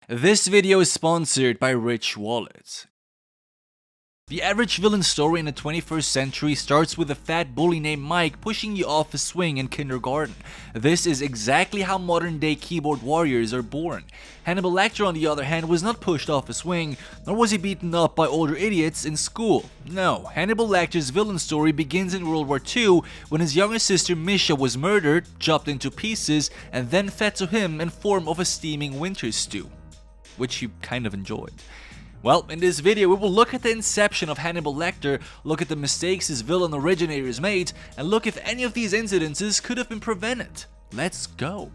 This video is sponsored by Rich Wallet. The average villain story in the 21st century starts with a fat bully named Mike pushing you off a swing in kindergarten. This is exactly how modern day keyboard warriors are born. Hannibal Lecter, on the other hand, was not pushed off a swing, nor was he beaten up by older idiots in school. No, Hannibal Lecter's villain story begins in World War II when his younger sister Misha was murdered, chopped into pieces, and then fed to him in form of a steaming winter stew, which he kind of enjoyed. Well, in this video we will look at the inception of Hannibal Lecter, look at the mistakes his villain originators made, and look if any of these incidences could have been prevented. Let's go!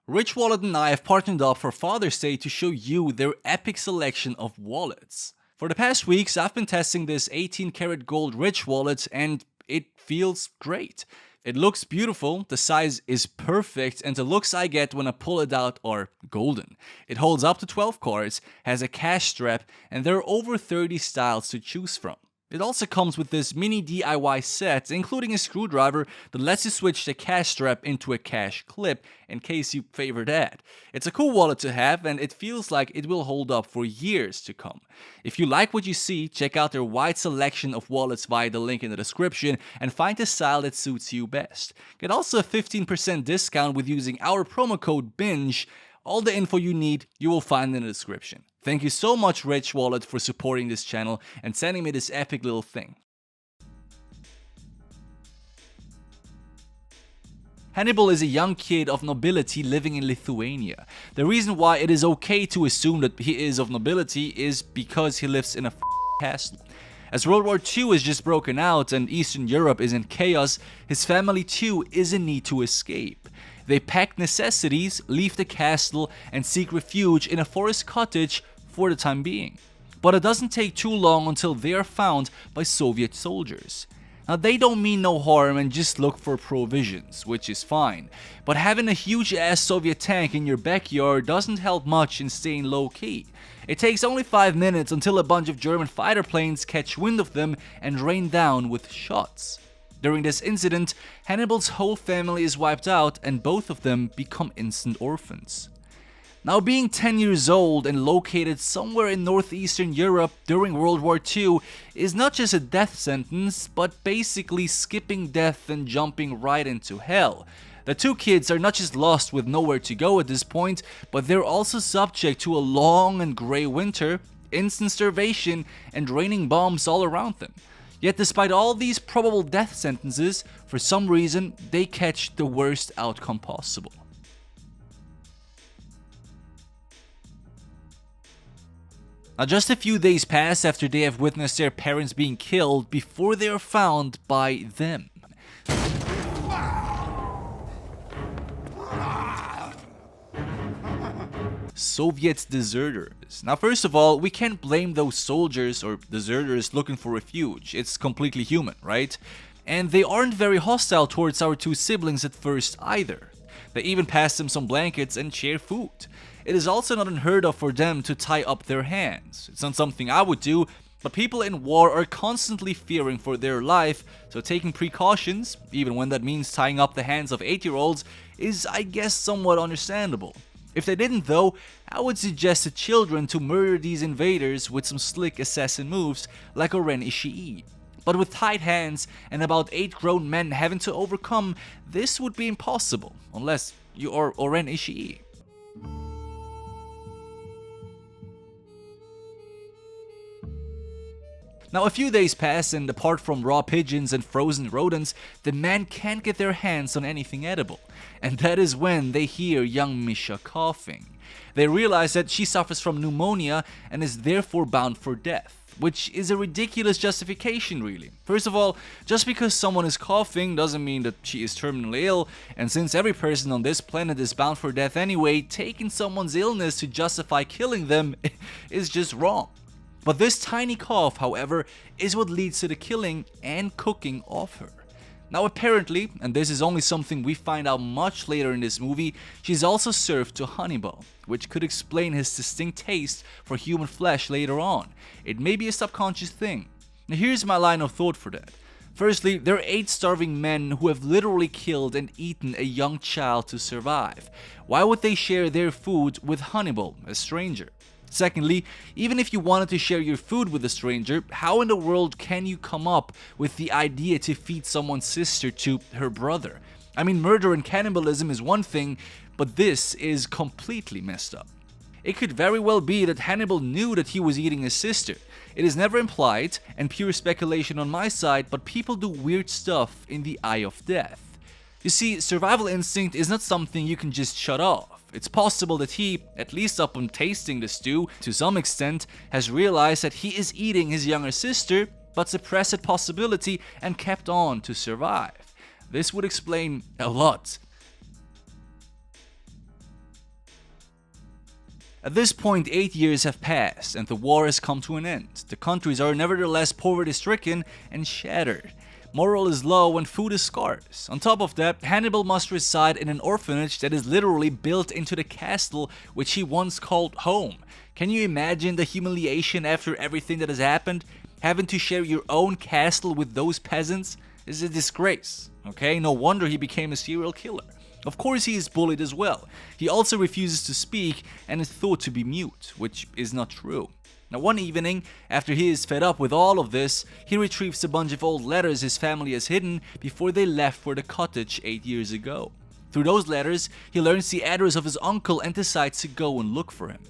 Rich Wallet and I have partnered up for Father's Day to show you their epic selection of wallets. For the past weeks I've been testing this 18 karat gold Rich Wallet and it feels great. It looks beautiful, the size is perfect, and the looks I get when I pull it out are golden. It holds up to 12 cards, has a cash strap, and there are over 30 styles to choose from. It also comes with this mini DIY set, including a screwdriver that lets you switch the cash strap into a cash clip, in case you favor that. It's a cool wallet to have, and it feels like it will hold up for years to come. If you like what you see, check out their wide selection of wallets via the link in the description and find the style that suits you best. Get also a 15% discount with using our promo code BINGE. All the info you need, you will find in the description. Thank you so much, Rich Wallet, for supporting this channel and sending me this epic little thing. Hannibal is a young kid of nobility living in Lithuania. The reason why it is okay to assume that he is of nobility is because he lives in a castle. As World War II is just broken out and Eastern Europe is in chaos, his family too is in need to escape. They pack necessities, leave the castle, and seek refuge in a forest cottage for the time being. But it doesn't take too long until they are found by Soviet soldiers. Now they don't mean no harm and just look for provisions, which is fine. But having a huge ass Soviet tank in your backyard doesn't help much in staying low key. It takes only 5 minutes until a bunch of German fighter planes catch wind of them and rain down with shots. During this incident, Hannibal's whole family is wiped out and both of them become instant orphans. Now, being 10 years old and located somewhere in northeastern Europe during World War II is not just a death sentence, but basically skipping death and jumping right into hell. The two kids are not just lost with nowhere to go at this point, but they're also subject to a long and grey winter, instant starvation, and raining bombs all around them. Yet despite all these probable death sentences, for some reason they catch the worst outcome possible. Now just a few days pass after they have witnessed their parents being killed before they are found by them. Soviet deserters. Now first of all, we can't blame those soldiers or deserters looking for refuge. It's completely human, right? And they aren't very hostile towards our two siblings at first either. They even pass them some blankets and share food. It is also not unheard of for them to tie up their hands. It's not something I would do, but people in war are constantly fearing for their life, so taking precautions, even when that means tying up the hands of 8-year-olds, is, I guess, somewhat understandable. If they didn't though, I would suggest to children to murder these invaders with some slick assassin moves like Oren Ishii. But with tied hands and about 8 grown men having to overcome, this would be impossible, unless you are Oren Ishii. Now a few days pass and apart from raw pigeons and frozen rodents, the men can't get their hands on anything edible. And that is when they hear young Misha coughing. They realize that she suffers from pneumonia and is therefore bound for death, which is a ridiculous justification really. First of all, just because someone is coughing doesn't mean that she is terminally ill, and since every person on this planet is bound for death anyway, taking someone's illness to justify killing them is just wrong. But this tiny cough, however, is what leads to the killing and cooking of her. Now apparently, and this is only something we find out much later in this movie, she's also served to Hannibal, which could explain his distinct taste for human flesh later on. It may be a subconscious thing. Now here's my line of thought for that. Firstly, there are 8 starving men who have literally killed and eaten a young child to survive. Why would they share their food with Hannibal, a stranger? Secondly, even if you wanted to share your food with a stranger, how in the world can you come up with the idea to feed someone's sister to her brother? I mean, murder and cannibalism is one thing, but this is completely messed up. It could very well be that Hannibal knew that he was eating his sister. It is never implied, and pure speculation on my side, but people do weird stuff in the eye of death. You see, survival instinct is not something you can just shut off. It's possible that he, at least upon tasting the stew, to some extent, has realized that he is eating his younger sister, but suppressed that possibility and kept on to survive. This would explain a lot. At this point, 8 years have passed and the war has come to an end. The countries are nevertheless poverty-stricken and shattered. Morale is low and food is scarce. On top of that, Hannibal must reside in an orphanage that is literally built into the castle which he once called home. Can you imagine the humiliation after everything that has happened? Having to share your own castle with those peasants is a disgrace. Okay, no wonder he became a serial killer. Of course he is bullied as well. He also refuses to speak and is thought to be mute, which is not true. Now one evening, after he is fed up with all of this, he retrieves a bunch of old letters his family has hidden before they left for the cottage 8 years ago. Through those letters, he learns the address of his uncle and decides to go and look for him.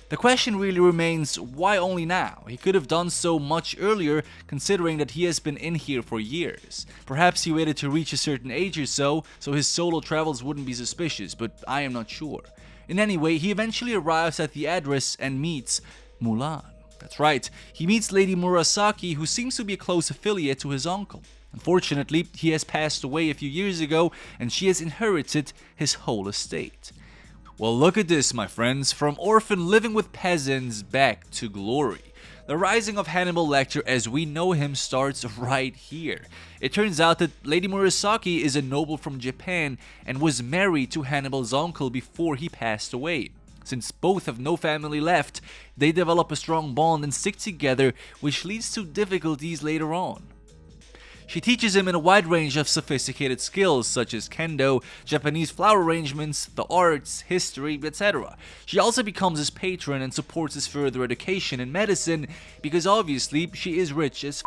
The question really remains, why only now? He could have done so much earlier, considering that he has been in here for years. Perhaps he waited to reach a certain age or so his solo travels wouldn't be suspicious, but I am not sure. In any way, he eventually arrives at the address and meets Mulan. That's right, he meets Lady Murasaki, who seems to be a close affiliate to his uncle. Unfortunately, he has passed away a few years ago and she has inherited his whole estate. Well, look at this, my friends, from orphan living with peasants back to glory. The rising of Hannibal Lecter as we know him starts right here. It turns out that Lady Murasaki is a noble from Japan and was married to Hannibal's uncle before he passed away. Since both have no family left, they develop a strong bond and stick together, which leads to difficulties later on. She teaches him in a wide range of sophisticated skills such as kendo, Japanese flower arrangements, the arts, history, etc. She also becomes his patron and supports his further education in medicine because obviously she is rich as f***.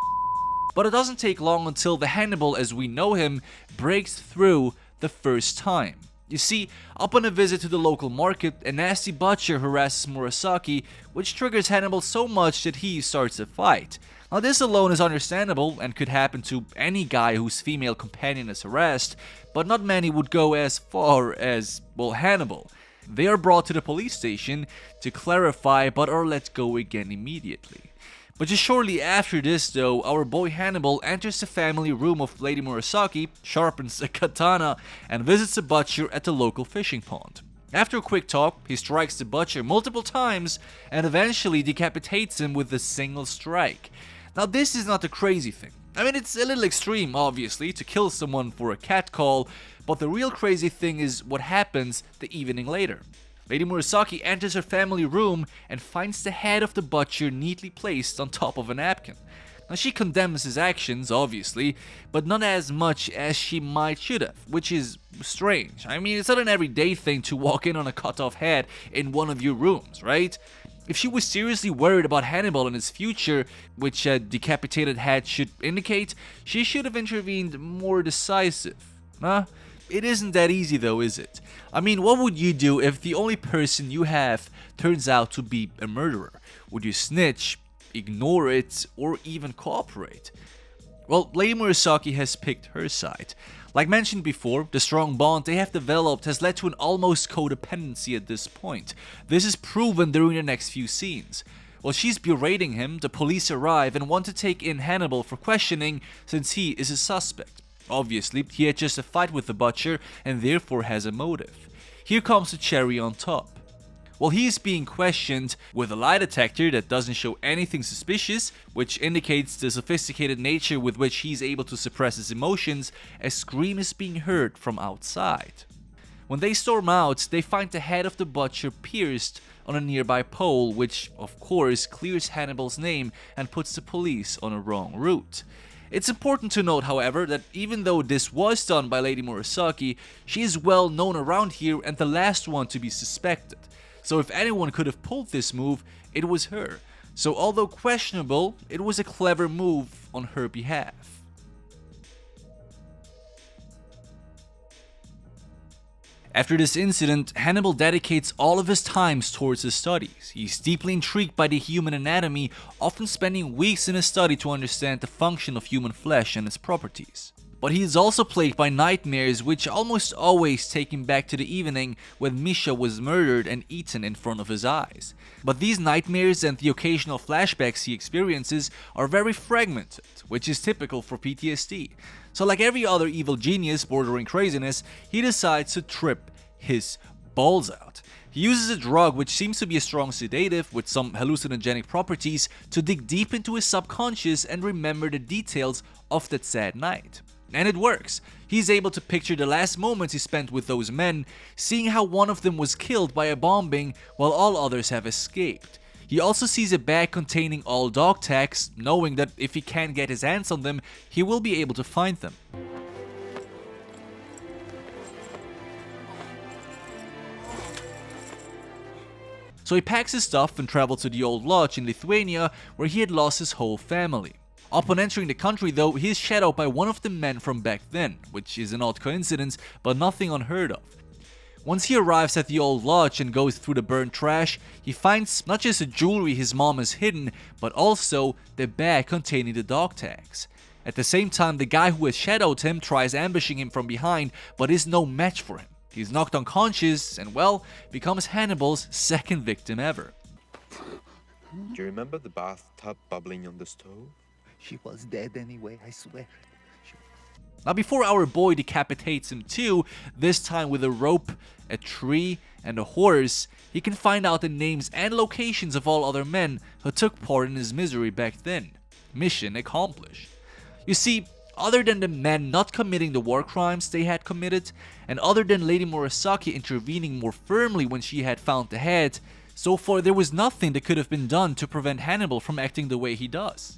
But it doesn't take long until the Hannibal as we know him breaks through the first time. You see, upon a visit to the local market, a nasty butcher harasses Murasaki, which triggers Hannibal so much that he starts a fight. Now this alone is understandable and could happen to any guy whose female companion is harassed, but not many would go as far as, well, Hannibal. They are brought to the police station to clarify but are let go again immediately. But just shortly after this though, our boy Hannibal enters the family room of Lady Murasaki, sharpens a katana, and visits the butcher at the local fishing pond. After a quick talk, he strikes the butcher multiple times and eventually decapitates him with a single strike. Now this is not the crazy thing. I mean, it's a little extreme obviously to kill someone for a catcall, but the real crazy thing is what happens the evening later. Lady Murasaki enters her family room and finds the head of the butcher neatly placed on top of a napkin. Now she condemns his actions, obviously, but not as much as she should have, which is strange. I mean, it's not an everyday thing to walk in on a cut-off head in one of your rooms, right? If she was seriously worried about Hannibal and his future, which a decapitated head should indicate, she should have intervened more decisive. Huh? It isn't that easy though, is it? I mean, what would you do if the only person you have turns out to be a murderer? Would you snitch, ignore it, or even cooperate? Well, Lady Murasaki has picked her side. Like mentioned before, the strong bond they have developed has led to an almost codependency at this point. This is proven during the next few scenes. While she's berating him, the police arrive and want to take in Hannibal for questioning since he is a suspect. Obviously, he had just a fight with the butcher and therefore has a motive. Here comes the cherry on top. While he is being questioned with a lie detector that doesn't show anything suspicious, which indicates the sophisticated nature with which he's able to suppress his emotions, a scream is being heard from outside. When they storm out, they find the head of the butcher pierced on a nearby pole, which of course clears Hannibal's name and puts the police on a wrong route. It's important to note, however, that even though this was done by Lady Murasaki, she is well known around here and the last one to be suspected. So if anyone could have pulled this move, it was her. So although questionable, it was a clever move on her behalf. After this incident, Hannibal dedicates all of his times towards his studies. He's deeply intrigued by the human anatomy, often spending weeks in his study to understand the function of human flesh and its properties. But he is also plagued by nightmares, which almost always take him back to the evening when Misha was murdered and eaten in front of his eyes. But these nightmares and the occasional flashbacks he experiences are very fragmented, which is typical for PTSD. So like every other evil genius bordering craziness, he decides to trip his balls out. He uses a drug which seems to be a strong sedative with some hallucinogenic properties to dig deep into his subconscious and remember the details of that sad night. And it works. He's able to picture the last moments he spent with those men, seeing how one of them was killed by a bombing while all others have escaped. He also sees a bag containing all dog tags, knowing that if he can't get his hands on them, he will be able to find them. So he packs his stuff and travels to the old lodge in Lithuania, where he had lost his whole family. Upon entering the country though, he is shadowed by one of the men from back then, which is an odd coincidence, but nothing unheard of. Once he arrives at the old lodge and goes through the burnt trash, he finds not just the jewelry his mom has hidden, but also the bag containing the dog tags. At the same time, the guy who has shadowed him tries ambushing him from behind, but is no match for him. He's knocked unconscious and, well, becomes Hannibal's second victim ever. Do you remember the bathtub bubbling on the stove? She was dead anyway, I swear. Now before our boy decapitates him too, this time with a rope, a tree, and a horse, he can find out the names and locations of all other men who took part in his misery back then. Mission accomplished. You see, other than the men not committing the war crimes they had committed, and other than Lady Murasaki intervening more firmly when she had found the head, so far there was nothing that could have been done to prevent Hannibal from acting the way he does.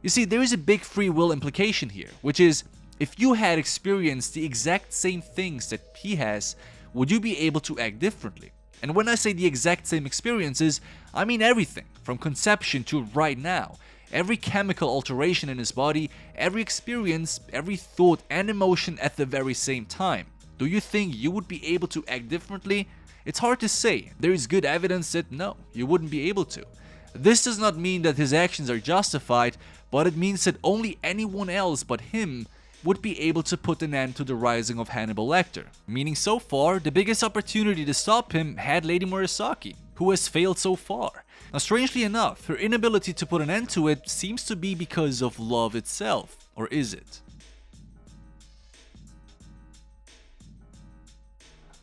You see, there is a big free will implication here, which is, if you had experienced the exact same things that he has, would you be able to act differently? And when I say the exact same experiences, I mean everything, from conception to right now. Every chemical alteration in his body, every experience, every thought and emotion at the very same time. Do you think you would be able to act differently? It's hard to say. There is good evidence that no, you wouldn't be able to. This does not mean that his actions are justified, but it means that only anyone else but him would be able to put an end to the rising of Hannibal Lecter. Meaning so far, the biggest opportunity to stop him had Lady Murasaki, who has failed so far. Now strangely enough, her inability to put an end to it seems to be because of love itself. Or is it?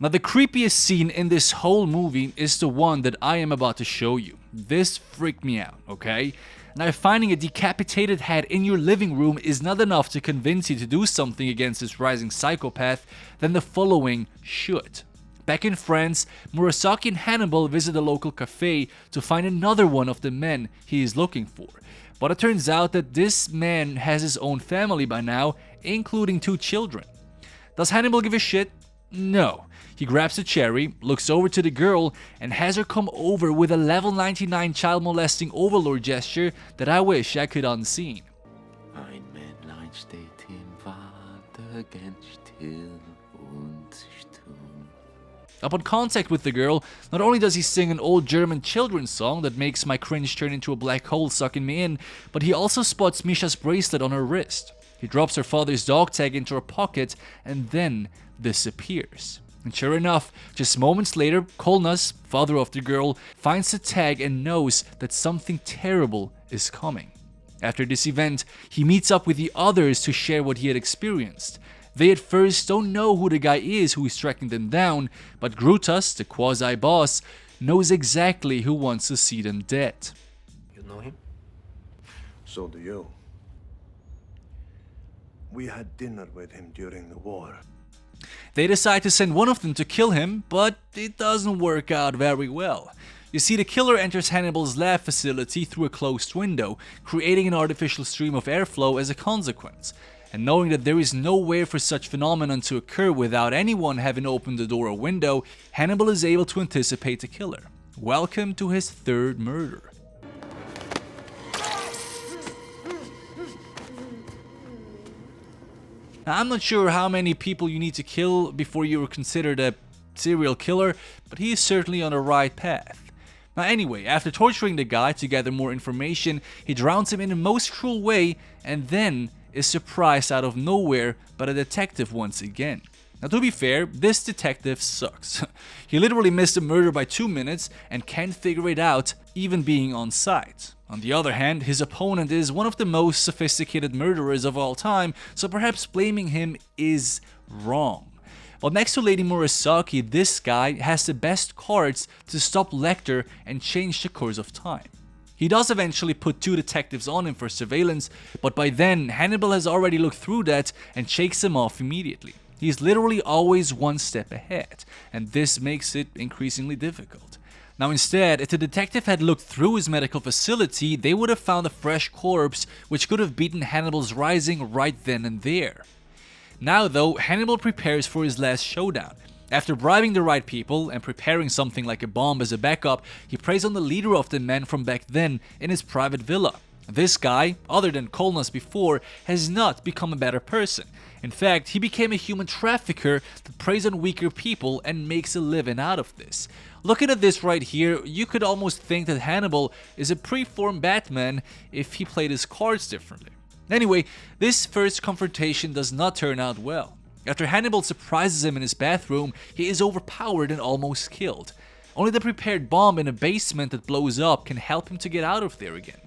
Now the creepiest scene in this whole movie is the one that I am about to show you. This freaked me out, okay? Now finding a decapitated head in your living room is not enough to convince you to do something against this rising psychopath, then the following should. Back in France, Murasaki and Hannibal visit a local cafe to find another one of the men he is looking for. But it turns out that this man has his own family by now, including 2 children. Does Hannibal give a shit? No. He grabs a cherry, looks over to the girl, and has her come over with a level 99 child molesting overlord gesture that I wish I could unseen. Ein Männlein steht im Wald ganz still und stumm. Upon contact with the girl, not only does he sing an old German children's song that makes my cringe turn into a black hole sucking me in, but he also spots Misha's bracelet on her wrist. He drops her father's dog tag into her pocket and then disappears. And sure enough, just moments later, Kolnas, father of the girl, finds the tag and knows that something terrible is coming. After this event, he meets up with the others to share what he had experienced. They at first don't know who the guy is who is tracking them down, but Grutas, the quasi-boss, knows exactly who wants to see them dead. You know him? So do you. We had dinner with him during the war. They decide to send one of them to kill him, but it doesn't work out very well. You see, the killer enters Hannibal's lab facility through a closed window, creating an artificial stream of airflow as a consequence. And knowing that there is nowhere for such phenomenon to occur without anyone having opened the door or window, Hannibal is able to anticipate the killer. Welcome to his third murder. Now, I'm not sure how many people you need to kill before you are considered a serial killer, but he is certainly on the right path. Now anyway, after torturing the guy to gather more information, he drowns him in the most cruel way and then is surprised out of nowhere by a detective once again. Now to be fair, this detective sucks. He literally missed the murder by 2 minutes and can't figure it out, even being on site. On the other hand, his opponent is one of the most sophisticated murderers of all time, so perhaps blaming him is wrong. Well, next to Lady Murasaki, this guy has the best cards to stop Lecter and change the course of time. He does eventually put 2 detectives on him for surveillance, but by then Hannibal has already looked through that and shakes them off immediately. He's literally always one step ahead, and this makes it increasingly difficult. Now instead, if the detective had looked through his medical facility, they would have found a fresh corpse which could have beaten Hannibal's Rising right then and there. Now though, Hannibal prepares for his last showdown. After bribing the right people and preparing something like a bomb as a backup, he preys on the leader of the men from back then in his private villa. This guy, other than coldness before, has not become a better person. In fact, he became a human trafficker that preys on weaker people and makes a living out of this. Looking at this right here, you could almost think that Hannibal is a preformed Batman if he played his cards differently. Anyway, this first confrontation does not turn out well. After Hannibal surprises him in his bathroom, he is overpowered and almost killed. Only the prepared bomb in a basement that blows up can help him to get out of there again.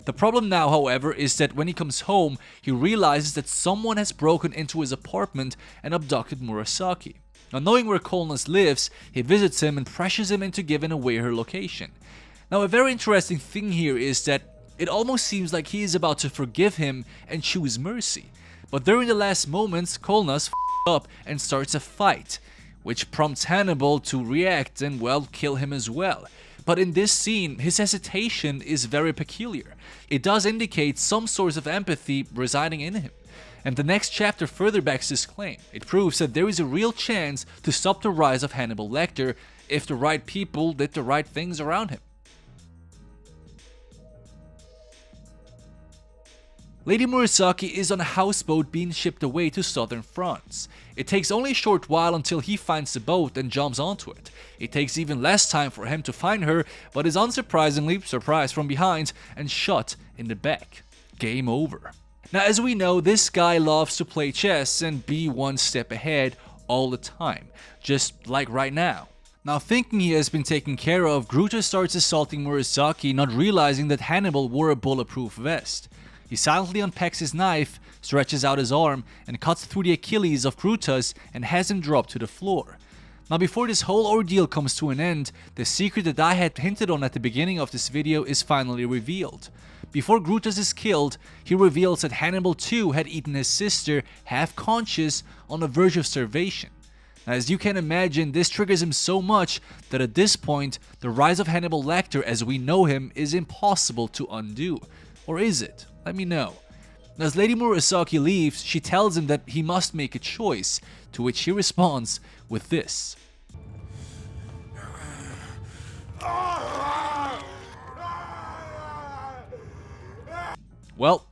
The problem now, however, is that when he comes home, he realizes that someone has broken into his apartment and abducted Murasaki. Now, knowing where Coldness lives, he visits him and pressures him into giving away her location. Now, a very interesting thing here is that it almost seems like he is about to forgive him and choose mercy. But during the last moments, Coldness f***s up and starts a fight, which prompts Hannibal to react and, well, kill him as well. But in this scene, his hesitation is very peculiar. It does indicate some source of empathy residing in him. And the next chapter further backs this claim. It proves that there is a real chance to stop the rise of Hannibal Lecter if the right people did the right things around him. Lady Murasaki is on a houseboat being shipped away to southern France. It takes only a short while until he finds the boat and jumps onto it. It takes even less time for him to find her, but is unsurprisingly surprised from behind and shot in the back. Game over. Now, as we know, this guy loves to play chess and be one step ahead all the time, just like right now. Now, thinking he has been taken care of, Gruta starts assaulting Murasaki, not realizing that Hannibal wore a bulletproof vest. He silently unpacks his knife, stretches out his arm, and cuts through the Achilles of Grutas and has him drop to the floor. Now, before this whole ordeal comes to an end, the secret that I had hinted on at the beginning of this video is finally revealed. Before Grutas is killed, he reveals that Hannibal too had eaten his sister, half conscious, on the verge of starvation. Now, as you can imagine, this triggers him so much that at this point, the rise of Hannibal Lecter as we know him is impossible to undo. Or is it? Let me know. As Lady Murasaki leaves, she tells him that he must make a choice, to which he responds with this. Well,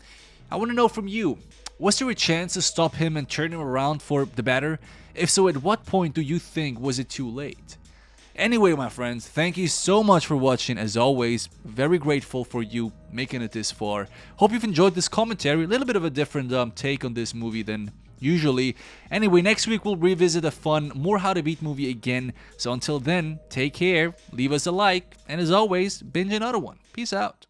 I want to know from you, was there a chance to stop him and turn him around for the better? If so, at what point do you think was it too late? Anyway, my friends, thank you so much for watching. As always, very grateful for you making it this far. Hope you've enjoyed this commentary, a little bit of a different take on this movie than usually. Anyway, next week we'll revisit a fun, more how to beat movie again. So until then, take care, leave us a like, and as always, binge another one. Peace out.